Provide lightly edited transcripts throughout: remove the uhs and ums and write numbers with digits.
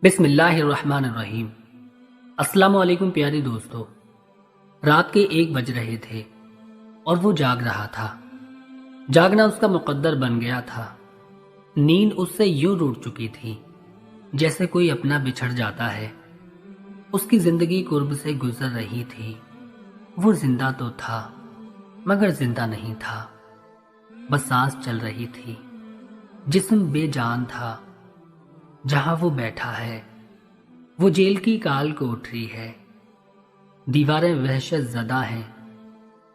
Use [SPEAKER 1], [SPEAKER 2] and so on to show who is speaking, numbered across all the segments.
[SPEAKER 1] बिस्मिल्लाहिर्रहमानिर्रहीम। अस्सलाम वालेकुम प्यारे दोस्तों। रात के 1 बज रहे थे और वो जाग रहा था। जागना उसका मुकद्दर बन गया था। नींद उससे यूं रूठ चुकी थी जैसे कोई अपना बिछड़ जाता है। उसकी जिंदगी कुर्ब से गुजर रही थी। वो जिंदा तो था मगर जिंदा नहीं था, बस सांस चल रही थी। जिस्म बेजान था। जहां वो बैठा है वो जेल की काल कोठरी है। दीवारें वहशत ज़दा हैं।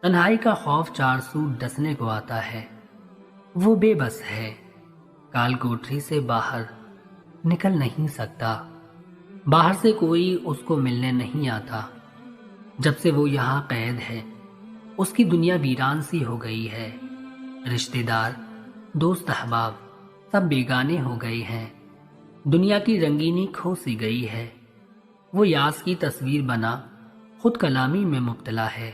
[SPEAKER 1] तन्हाई का खौफ चारसू डसने को आता है। वो बेबस है, काल कोठरी से बाहर निकल नहीं सकता। बाहर से कोई उसको मिलने नहीं आता। जब से वो यहाँ कैद है उसकी दुनिया वीरान सी हो गई है। रिश्तेदार, दोस्त, अहबाब सब बेगाने हो गए हैं। दुनिया की रंगीनी खो सी गई है। वो यास की तस्वीर बना खुद कलामी में मुब्तला है।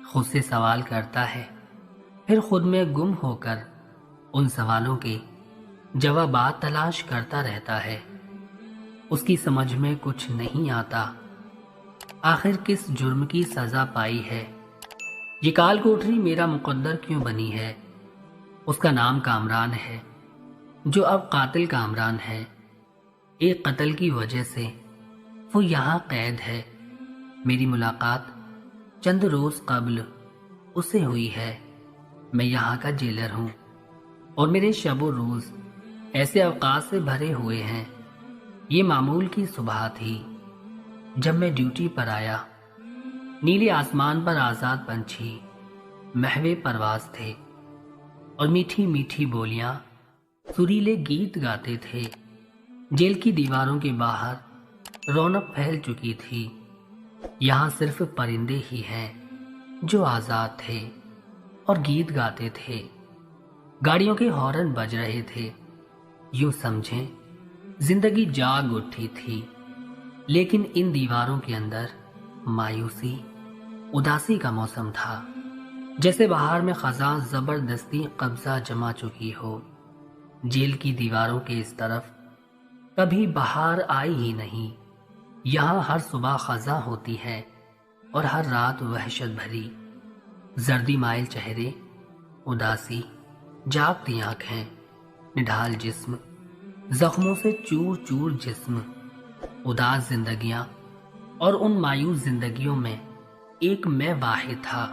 [SPEAKER 1] खुद से सवाल करता है, फिर खुद में गुम होकर उन सवालों के जवाबात तलाश करता रहता है। उसकी समझ में कुछ नहीं आता, आखिर किस जुर्म की सजा पाई है। ये काल कोठरी मेरा मुकद्दर क्यों बनी है। उसका नाम कामरान है, जो अब कातिल कामरान है। एक कत्ल की वजह से वो यहाँ कैद है। मेरी मुलाकात चंद रोज कबल उससे हुई है। मैं यहाँ का जेलर हूँ और मेरे शबो रोज ऐसे अवकाश से भरे हुए हैं। ये मामूल की सुबह थी जब मैं ड्यूटी पर आया। नीले आसमान पर आज़ाद पंछी महवे परवाज थे और मीठी मीठी बोलियां सुरीले गीत गाते थे। जेल की दीवारों के बाहर रौनक फैल चुकी थी। यहाँ सिर्फ परिंदे ही हैं जो आज़ाद थे और गीत गाते थे। गाड़ियों के हॉर्न बज रहे थे। यूं समझें जिंदगी जाग उठी थी। लेकिन इन दीवारों के अंदर मायूसी, उदासी का मौसम था। जैसे बाहर में खजा जबरदस्ती कब्जा जमा चुकी हो। जेल की दीवारों के इस तरफ कभी बाहर आई ही नहीं। यहाँ हर सुबह खजा होती है और हर रात वहशत भरी। जर्दी माइल चेहरे, उदासी, जागती आंखें, निढाल जिस्म, जख्मों से चूर चूर जिस्म, उदास जिंदगियां और उन मायूस जिंदगियों में एक मैं वाहिद था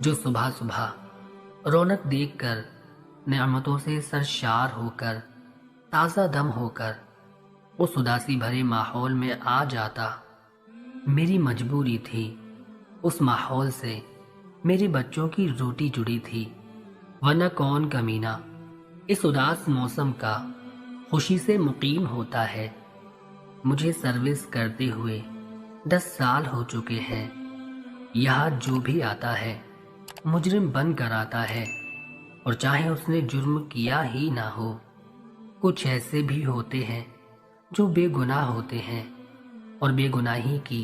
[SPEAKER 1] जो सुबह सुबह रौनक देखकर, नेमतों से सरशार होकर, ताज़ा दम होकर उस उदासी भरे माहौल में आ जाता। मेरी मजबूरी थी। उस माहौल से मेरे बच्चों की रोटी जुड़ी थी, वरना कौन कमीना इस उदास मौसम का खुशी से मुकीम होता है। मुझे सर्विस करते हुए 10 साल हो चुके हैं। यहाँ जो भी आता है मुजरिम बन कर आता है, और चाहे उसने जुर्म किया ही ना हो। कुछ ऐसे भी होते हैं जो बेगुनाह होते हैं और बेगुनाही की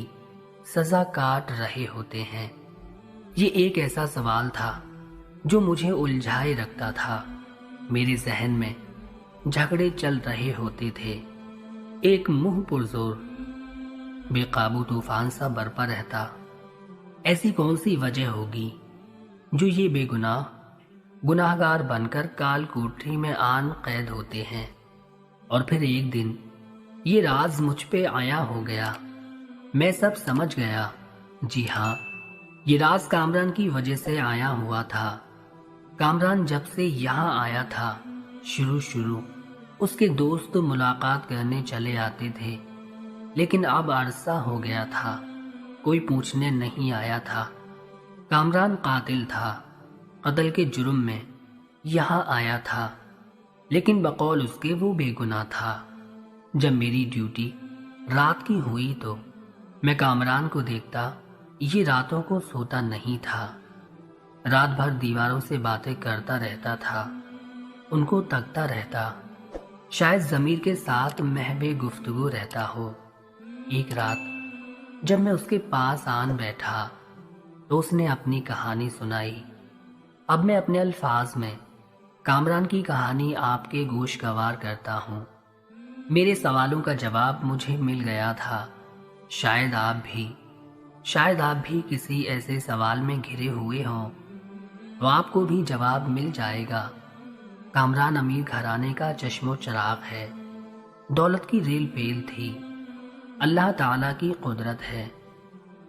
[SPEAKER 1] सजा काट रहे होते हैं। ये एक ऐसा सवाल था जो मुझे उलझाए रखता था। मेरे जहन में झगड़े चल रहे होते थे। एक मुंह पुरजोर बेकाबू तूफान सा बरपा रहता। ऐसी कौन सी वजह होगी जो ये बेगुनाह गुनाहगार बनकर काल कोठरी में आन कैद होते हैं। और फिर एक दिन ये राज मुझ पे आया हो गया। मैं सब समझ गया। जी हाँ, ये राज कामरान की वजह से आया हुआ था। कामरान जब से यहाँ आया था, शुरू उसके दोस्त मुलाकात करने चले आते थे, लेकिन अब अरसा हो गया था, कोई पूछने नहीं आया था। कामरान कातिल था, कत्ल के जुर्म में यहाँ आया था, लेकिन बकौल उसके वो बेगुनाह था। जब मेरी ड्यूटी रात की हुई तो मैं कामरान को देखता। ये रातों को सोता नहीं था। रात भर दीवारों से बातें करता रहता था, उनको तकता रहता। शायद ज़मीर के साथ महबे गुफ्तगू रहता हो। एक रात जब मैं उसके पास आन बैठा तो उसने अपनी कहानी सुनाई। अब मैं अपने अल्फाज में कामरान की कहानी आपके गोश गवार करता हूँ। میرے سوالوں کا جواب مجھے مل گیا تھا، شاید آپ بھی کسی ایسے سوال میں گھرے ہوئے ہوں تو آپ کو بھی جواب مل جائے گا۔ کامران امیر گھرانے کا چشم و چراغ ہے، دولت کی ریل پیل تھی۔ اللہ تعالیٰ کی قدرت ہے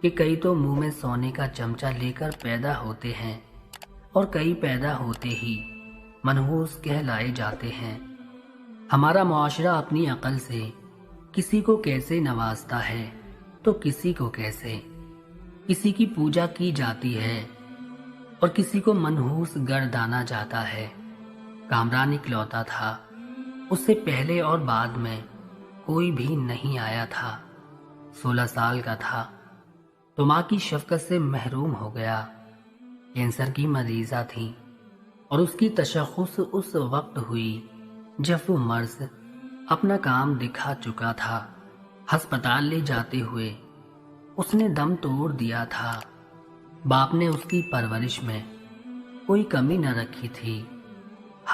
[SPEAKER 1] کہ کئی تو منہ میں سونے کا چمچہ لے کر پیدا ہوتے ہیں اور کئی پیدا ہوتے ہی منحوس کہلائے جاتے ہیں۔ ہمارا معاشرہ اپنی عقل سے کسی کو کیسے نوازتا ہے تو کسی کو کیسے، کسی کی پوجا کی جاتی ہے اور کسی کو منحوس گردانا جاتا ہے۔ کامران اکلوتا تھا، اس سے پہلے اور بعد میں کوئی بھی نہیں آیا تھا۔ 16 سال کا تھا تو ماں کی شفقت سے محروم ہو گیا۔ کینسر کی مریضہ تھی اور اس کی تشخص اس وقت ہوئی جب وہ مرض اپنا کام دکھا چکا تھا۔ ہسپتال لے جاتے ہوئے اس نے دم توڑ دیا تھا۔ باپ نے اس کی پرورش میں کوئی کمی نہ رکھی تھی،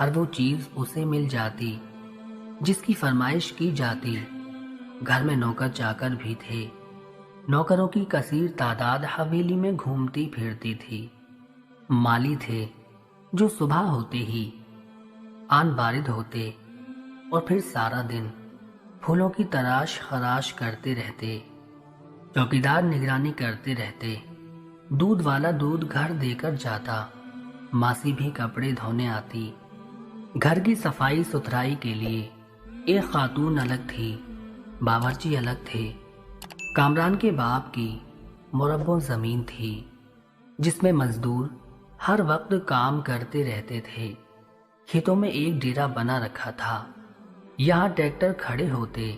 [SPEAKER 1] ہر وہ چیز اسے مل جاتی جس کی فرمائش کی جاتی۔ گھر میں نوکر چاکر بھی تھے، نوکروں کی کثیر تعداد حویلی میں گھومتی پھرتی تھی۔ مالی تھے جو صبح ہوتے ہی آن بارد ہوتے اور پھر سارا دن پھولوں کی تراش خراش کرتے رہتے۔ چوکیدار نگرانی کرتے رہتے، دودھ والا دودھ گھر دے کر جاتا، ماسی بھی کپڑے دھونے آتی۔ گھر کی صفائی ستھرائی کے لیے ایک خاتون الگ تھی، باورچی الگ تھے۔ کامران کے باپ کی مربع زمین تھی جس میں مزدور ہر وقت کام کرتے رہتے تھے۔ کھیتوں میں ایک ڈیرا بنا رکھا تھا، یہاں ٹریکٹر کھڑے ہوتے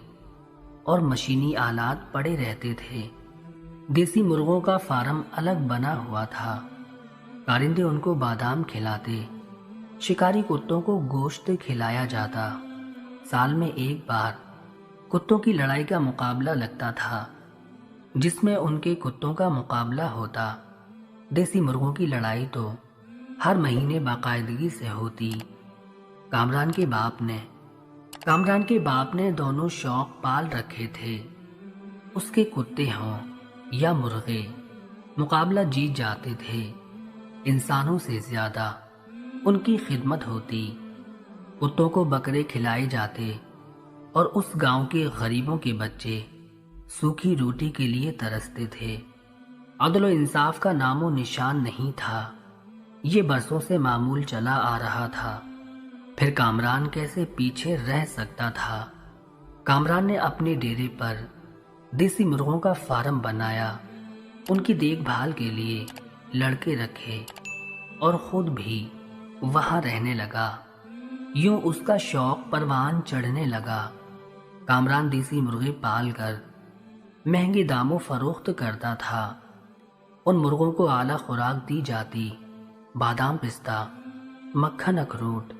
[SPEAKER 1] اور مشینی آلات پڑے رہتے تھے۔ دیسی مرغوں کا فارم الگ بنا ہوا تھا، کارندے ان کو بادام کھلاتے، شکاری کتوں کو گوشت کھلایا جاتا۔ سال میں ایک بار کتوں کی لڑائی کا مقابلہ لگتا تھا جس میں ان کے کتوں کا مقابلہ ہوتا۔ دیسی مرغوں کی لڑائی تو ہر مہینے باقاعدگی سے ہوتی۔ کامران کے باپ نے دونوں شوق پال رکھے تھے، اس کے کتے ہوں یا مرغے مقابلہ جیت جاتے تھے۔ انسانوں سے زیادہ ان کی خدمت ہوتی، کتوں کو بکرے کھلائے جاتے اور اس گاؤں کے غریبوں کے بچے سوکھی روٹی کے لیے ترستے تھے۔ عدل و انصاف کا نام و نشان نہیں تھا، یہ برسوں سے معمول چلا آ رہا تھا، پھر کامران کیسے پیچھے رہ سکتا تھا؟ کامران نے اپنے ڈیرے پر دیسی مرغوں کا فارم بنایا، ان کی دیکھ بھال کے لیے لڑکے رکھے اور خود بھی وہاں رہنے لگا۔ یوں اس کا شوق پروان چڑھنے لگا۔ کامران دیسی مرغے پال کر مہنگے داموں فروخت کرتا تھا۔ ان مرغوں کو اعلیٰ خوراک دی جاتی، بادام پستہ، مکھن اخروٹ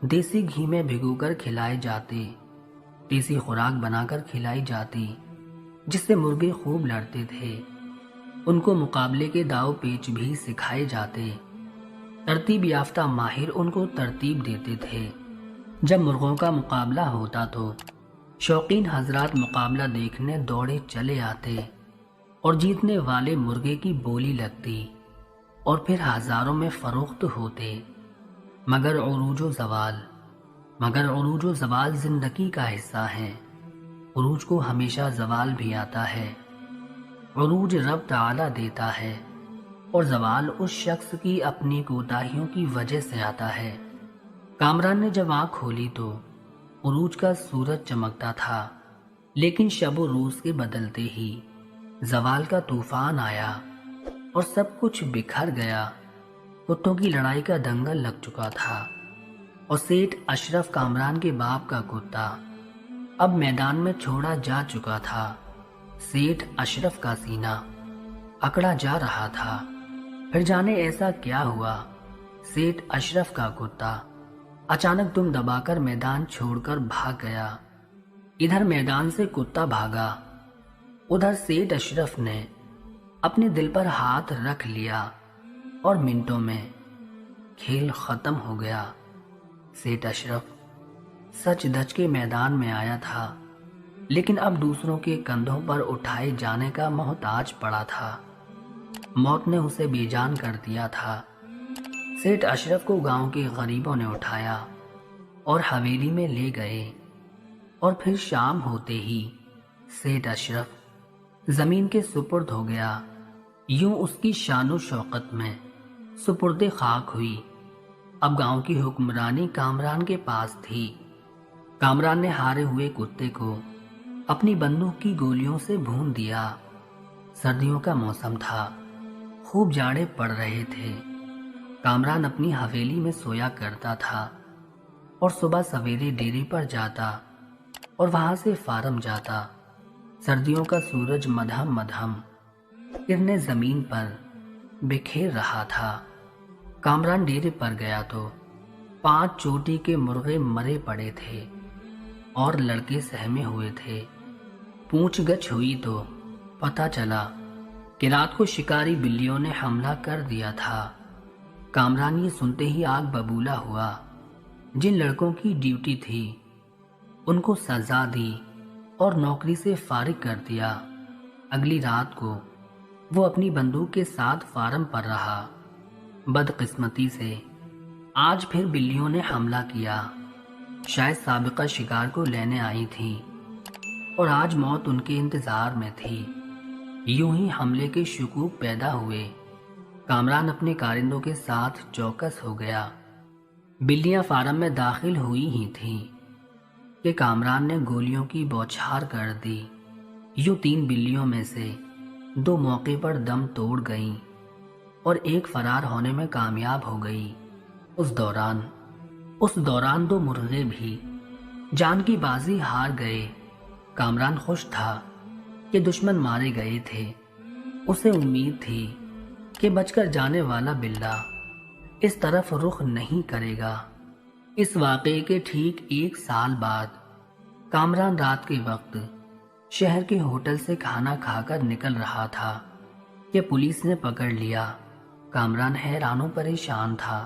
[SPEAKER 1] دیسی گھی میں بھگو کر کھلائے جاتے، دیسی خوراک بنا کر کھلائی جاتی جس سے مرغے خوب لڑتے تھے۔ ان کو مقابلے کے داؤ پیچ بھی سکھائے جاتے، ترتیب یافتہ ماہر ان کو ترتیب دیتے تھے۔ جب مرغوں کا مقابلہ ہوتا تو شوقین حضرات مقابلہ دیکھنے دوڑے چلے آتے اور جیتنے والے مرغے کی بولی لگتی اور پھر ہزاروں میں فروخت ہوتے۔ مگر عروج و زوال زندگی کا حصہ ہے، عروج کو ہمیشہ زوال بھی آتا ہے۔ عروج رب تعالی دیتا ہے اور زوال اس شخص کی اپنی کوتاہیوں کی وجہ سے آتا ہے۔ کامران نے جب آنکھ کھولی تو عروج کا سورج چمکتا تھا، لیکن شب و روز کے بدلتے ہی زوال کا طوفان آیا اور سب کچھ بکھر گیا۔ کتوں کی لڑائی کا دنگل لگ چکا تھا اور سیٹھ اشرف کامران کے باپ کا کتا اب میدان میں چھوڑا جا چکا تھا۔ سیٹھ اشرف کا سینہ اکڑا جا رہا تھا۔ پھر جانے ایسا کیا ہوا، سیٹھ اشرف کا کتا اچانک دم دبا کر میدان چھوڑ کر بھاگ گیا۔ ادھر میدان سے کتا بھاگا، ادھر سیٹھ اشرف نے اپنے دل پر ہاتھ رکھ لیا اور منٹوں میں کھیل ختم ہو گیا۔ सच धज के मैदान में आया था, लेकिन अब दूसरों के कंधों पर उठाए जाने का मोहताज पड़ा था। मौत ने उसे बेजान कर दिया था। सेठ अशरफ को गांव के गरीबों ने उठाया और हवेली में ले गए, और फिर शाम होते ही सेठ अशरफ जमीन के सुपुर्द हो गया। यूं उसकी शानो शौकत में सुपुर्दे खाक हुई। अब गांव की हुक्मरानी कामरान के पास थी। कामरान ने हारे हुए कुत्ते को अपनी बंदूक की गोलियों से भून दिया। सर्दियों का मौसम था, खूब जाड़े पड़ रहे थे। कामरान अपनी हवेली में सोया करता था और सुबह सवेरे डेरे पर जाता और वहां से फार्म जाता। सर्दियों का सूरज मधम मधम किरणें जमीन पर बिखेर रहा था। कामरान डेरे पर गया तो 5 चोटी के मुर्गे मरे पड़े थे और लड़के सहमे हुए थे। पूछगछ हुई तो पता चला कि रात को शिकारी बिल्लियों ने हमला कर दिया था। कामरान ये सुनते ही आग बबूला हुआ। जिन लड़कों की ड्यूटी थी उनको सजा दी और नौकरी से फारिग कर दिया। अगली रात को वो अपनी बंदूक के साथ फार्म पर रहा। बदकिस्मती से आज फिर बिल्लियों ने हमला किया। शायद साबिका शिकार को लेने आई थी और आज मौत उनके इंतजार में थी। यूं ही हमले के शुकूक पैदा हुए। कामरान अपने कारिंदों के साथ चौकस हो गया। बिल्लियां फार्म में दाखिल हुई ही थीं कि कामरान ने गोलियों की बौछार कर दी। यूं 3 बिल्लियों में से 2 मौके पर दम तोड़ गईं और एक फरार होने में कामयाब हो गई। उस दौरान 2 मुर्गे भी जान की बाजी हार गए। कामरान खुश था कि दुश्मन मारे गए थे। उसे उम्मीद थी कि बचकर जाने वाला बिल्ला इस तरफ रुख नहीं करेगा। इस वाक़े के ठीक 1 साल बाद कामरान रात के वक्त शहर के होटल से खाना खाकर निकल रहा था कि पुलिस ने पकड़ लिया। कामरान हैरानो परेशान था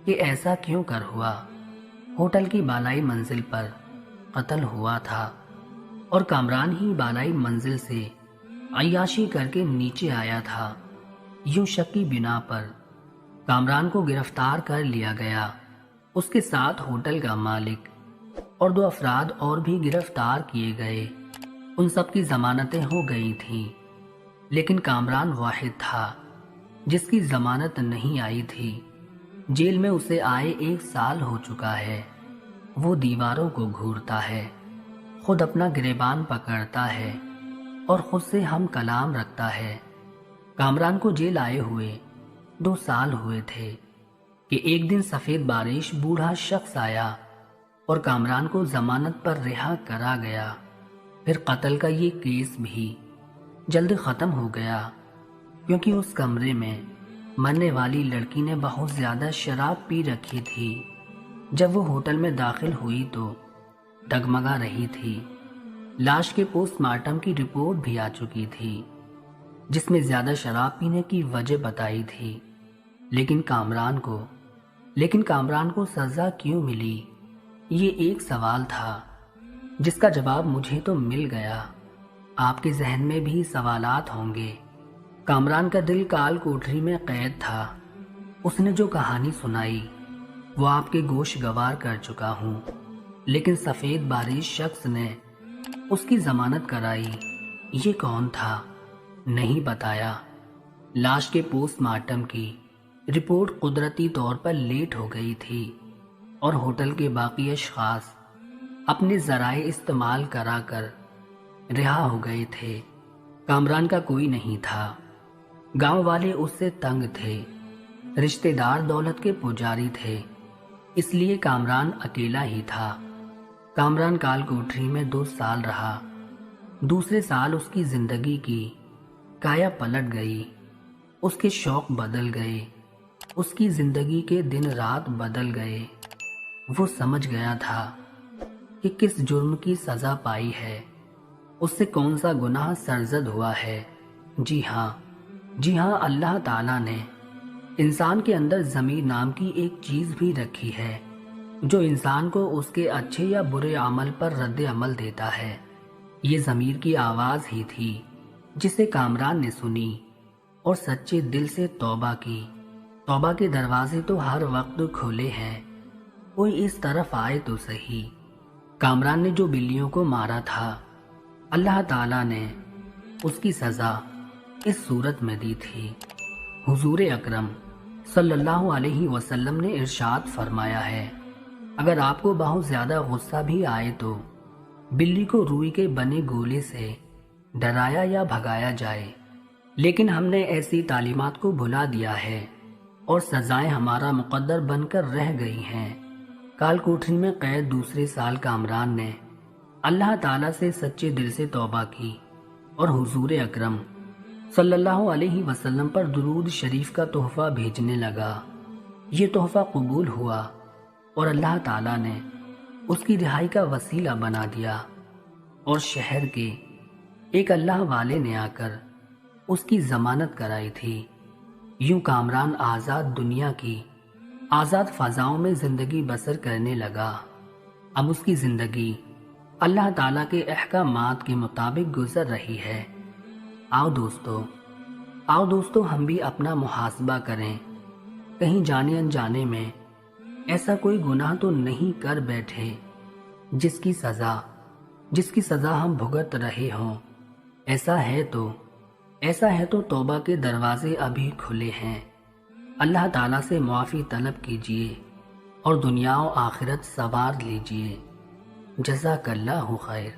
[SPEAKER 1] कि ऐसा क्यों कर हुआ। होटल की बालाई मंजिल पर कत्ल हुआ था और कामरान ही बालाई मंजिल से अय्याशी करके नीचे आया था। यूं शक की बिना पर कामरान को गिरफ्तार कर लिया गया। उसके साथ होटल का मालिक और 2 अफराद और भी गिरफ्तार किए गए। उन सब की जमानतें हो गई थीं, लेकिन कामरान वाहिद था जिसकी जमानत नहीं आई थी। जेल में उसे आए 1 साल हो चुका है। वो दीवारों को घूरता है, खुद अपना गिरेबान पकड़ता है और खुद से हम कलाम रखता है। कामरान को जेल आए हुए 2 साल हुए थे कि एक दिन सफ़ेद बारिश बूढ़ा शख्स आया और कामरान को जमानत पर रिहा करा गया। फिर कत्ल का ये केस भी जल्दी ख़त्म हो गया, क्योंकि उस कमरे में मरने वाली लड़की ने बहुत ज़्यादा शराब पी रखी थी। जब वो होटल में दाखिल हुई तो डगमगा रही थी। लाश के पोस्टमार्टम की रिपोर्ट भी आ चुकी थी, जिसमें ज़्यादा शराब पीने की वजह बताई थी। लेकिन कामरान को सज़ा क्यों मिली, ये एक सवाल था जिसका जवाब मुझे तो मिल गया। आपके जहन में भी सवालात होंगे। कामरान का दिल काल कोठरी में कैद था। उसने जो कहानी सुनाई वो आपके गोश गवार कर चुका हूँ, लेकिन सफ़ेद बारिश शख्स ने उसकी जमानत कराई। ये कौन था नहीं बताया। लाश के पोस्टमार्टम की रिपोर्ट कुदरती तौर पर लेट हो गई थी और होटल के बाकी अशखास अपने ज़राए इस्तेमाल कराकर रिहा हो गए थे। कामरान का कोई नहीं था। गांव वाले उससे तंग थे। रिश्तेदार दौलत के पुजारी थे, इसलिए कामरान अकेला ही था। कामरान काल कोठरी में 2 साल रहा। दूसरे साल उसकी जिंदगी की काया पलट गई। उसके शौक बदल गए, उसकी जिंदगी के दिन रात बदल गए। वो समझ गया था कि किस जुर्म की सजा पाई है, उससे कौन सा गुनाह सरजद हुआ है। जी हाँ, अल्लाह ताला ने इंसान के अंदर ज़मीर नाम की एक चीज़ भी रखी है। جو انسان کو اس کے اچھے یا برے عمل پر رد عمل دیتا ہے۔ یہ ضمیر کی آواز ہی تھی جسے کامران نے سنی اور سچے دل سے توبہ کی۔ توبہ کے دروازے تو ہر وقت کھولے ہیں، کوئی اس طرف آئے تو صحیح۔ کامران نے جو بلیوں کو مارا تھا، اللہ تعالیٰ نے اس کی سزا اس صورت میں دی تھی۔ حضور اکرم صلی اللہ علیہ وسلم نے ارشاد فرمایا ہے، اگر آپ کو بہت زیادہ غصہ بھی آئے تو بلی کو روئی کے بنے گولے سے ڈرایا یا بھگایا جائے، لیکن ہم نے ایسی تعلیمات کو بھلا دیا ہے اور سزائیں ہمارا مقدر بن کر رہ گئی ہیں۔ کال کوٹری میں قید دوسرے سال کامران نے اللہ تعالیٰ سے سچے دل سے توبہ کی اور حضور اکرم صلی اللہ علیہ وسلم پر درود شریف کا تحفہ بھیجنے لگا۔ یہ تحفہ قبول ہوا اور اللہ تعالیٰ نے اس کی رہائی کا وسیلہ بنا دیا، اور شہر کے ایک اللہ والے نے آ کر اس کی ضمانت کرائی تھی۔ یوں کامران آزاد دنیا کی آزاد فضاؤں میں زندگی بسر کرنے لگا۔ اب اس کی زندگی اللہ تعالیٰ کے احکامات کے مطابق گزر رہی ہے۔ آؤ دوستو ہم بھی اپنا محاسبہ کریں، کہیں جانے انجانے میں ایسا کوئی گناہ تو نہیں کر بیٹھے جس کی سزا ہم بھگت رہے ہوں۔ ایسا ہے تو توبہ کے دروازے ابھی کھلے ہیں۔ اللہ تعالیٰ سے معافی طلب کیجیے اور دنیا و آخرت سنوار لیجیے۔ جزاک اللہ خیر۔